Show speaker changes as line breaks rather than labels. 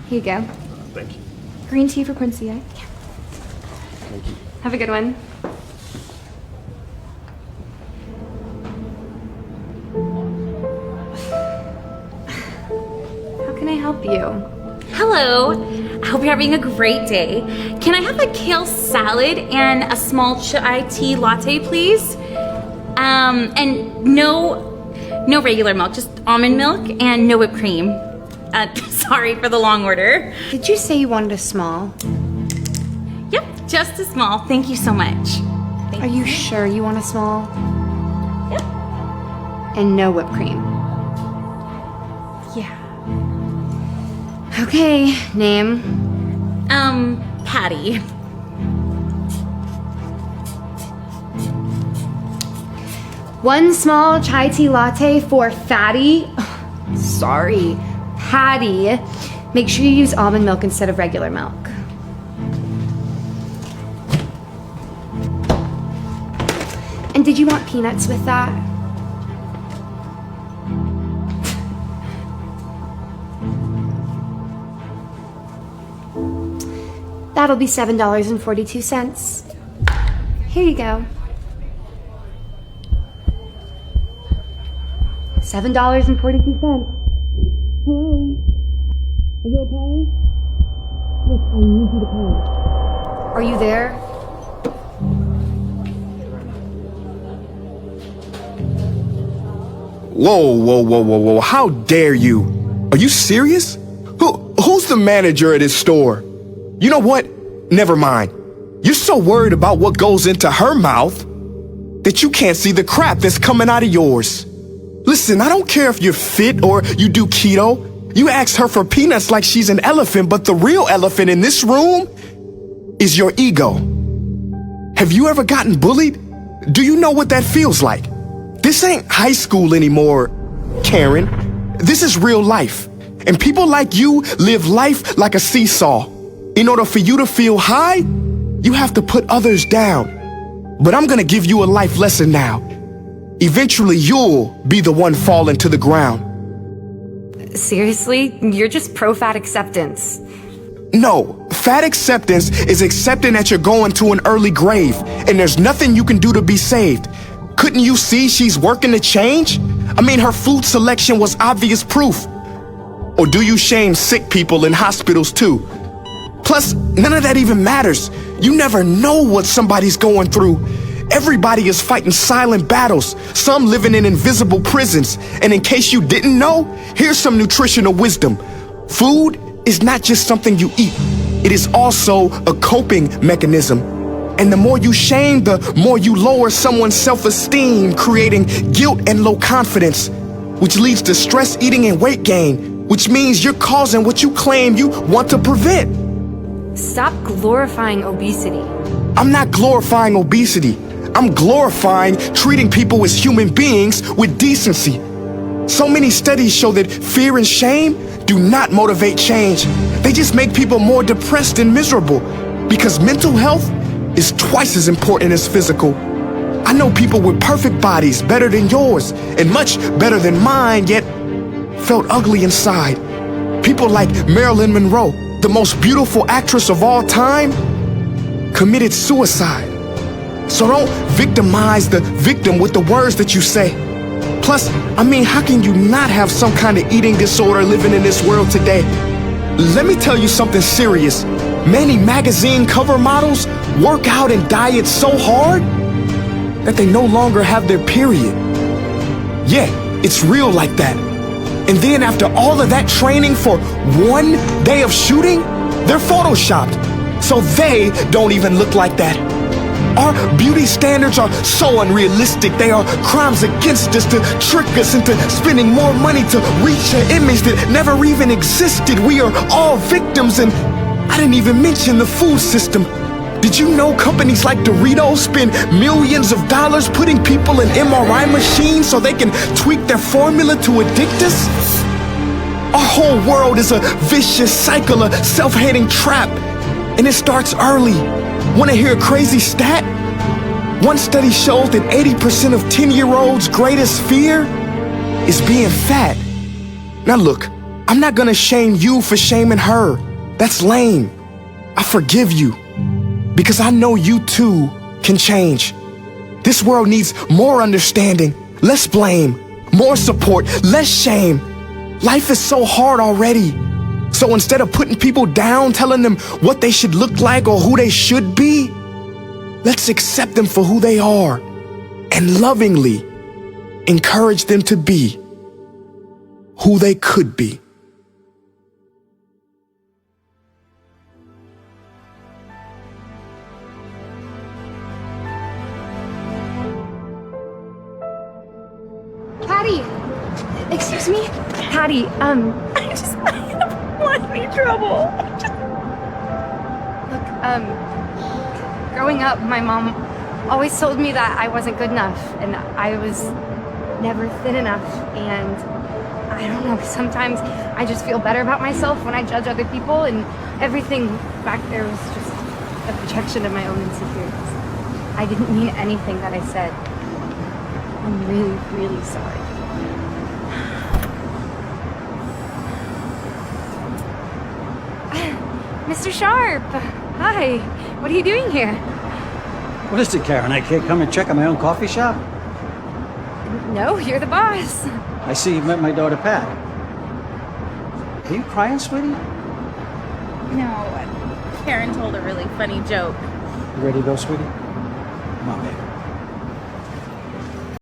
Here you go.
Thank you.
Green tea for Quincy, eh?
Thank you.
Have a good one. How can I help you?
Hello. I hope you're having a great day. Can I have a kale salad and a small chai tea latte, please? And no regular milk, just almond milk and no whipped cream. Sorry for the long order.
Did you say you wanted a small?
Yep, just a small. Thank you so much.
Are you sure you want a small?
Yep.
And no whipped cream?
Yeah.
Okay, name?
Patty.
One small chai tea latte for Fatty. Sorry, Patty. Make sure you use almond milk instead of regular milk. And did you want peanuts with that? That'll be $7.42. Here you go. $7.42. Hello? Are you okay? Look, I need you to pay. Are you there?
Whoa. How dare you? Are you serious? Who's the manager at this store? You know what? Never mind. You're so worried about what goes into her mouth that you can't see the crap that's coming out of yours. Listen, I don't care if you're fit or you do keto. You ask her for peanuts like she's an elephant, but the real elephant in this room is your ego. Have you ever gotten bullied? Do you know what that feels like? This ain't high school anymore, Karen. This is real life. And people like you live life like a seesaw. In order for you to feel high, you have to put others down. But I'm gonna give you a life lesson now. Eventually, you'll be the one falling to the ground.
Seriously? You're just pro-fat acceptance.
No, fat acceptance is accepting that you're going to an early grave, and there's nothing you can do to be saved. Couldn't you see she's working to change? I mean, her food selection was obvious proof. Or do you shame sick people in hospitals too? Plus, none of that even matters. You never know what somebody's going through. Everybody is fighting silent battles, some living in invisible prisons. And in case you didn't know, here's some nutritional wisdom. Food is not just something you eat. It is also a coping mechanism. And the more you shame, the more you lower someone's self-esteem, creating guilt and low confidence, which leads to stress eating and weight gain, which means you're causing what you claim you want to prevent.
Stop glorifying obesity.
I'm not glorifying obesity. I'm glorifying treating people as human beings with decency. So many studies show that fear and shame do not motivate change. They just make people more depressed and miserable, because mental health is twice as important as physical. I know people with perfect bodies, better than yours, and much better than mine, yet felt ugly inside. People like Marilyn Monroe, the most beautiful actress of all time, committed suicide. So don't victimize the victim with the words that you say. Plus, I mean, how can you not have some kind of eating disorder living in this world today? Let me tell you something serious. Many magazine cover models work out and diet so hard that they no longer have their period. Yeah, it's real like that. And then after all of that training for one day of shooting, they're photoshopped, so they don't even look like that. Our beauty standards are so unrealistic. They are crimes against us to trick us into spending more money to reach an image that never even existed. We are all victims, and I didn't even mention the food system. Did you know companies like Doritos spend millions of dollars putting people in MRI machines so they can tweak their formula to addict us? Our whole world is a vicious cycle, a self-hating trap, and it starts early. Want to hear a crazy stat? One study shows that 80% of 10-year-olds' greatest fear is being fat. Now look, I'm not gonna shame you for shaming her. That's lame. I forgive you because I know you too can change. This world needs more understanding, less blame, more support, less shame. Life is so hard already. So instead of putting people down, telling them what they should look like or who they should be, let's accept them for who they are and lovingly encourage them to be who they could be.
Patty! Excuse me? Patty,
I don't want any trouble.
look, growing up, my mom always told me that I wasn't good enough and I was never thin enough, and I don't know, sometimes I just feel better about myself when I judge other people, and everything back there was just a projection of my own insecurities. I didn't mean anything that I said. I'm really, really sorry. Mr. Sharp, hi. What are you doing here?
What is it, Karen? I can't come and check on my own coffee shop?
No, you're the boss.
I see you met my daughter, Pat. Are you crying, sweetie?
No, Karen told a really funny joke.
You ready to go, sweetie? Come on, baby.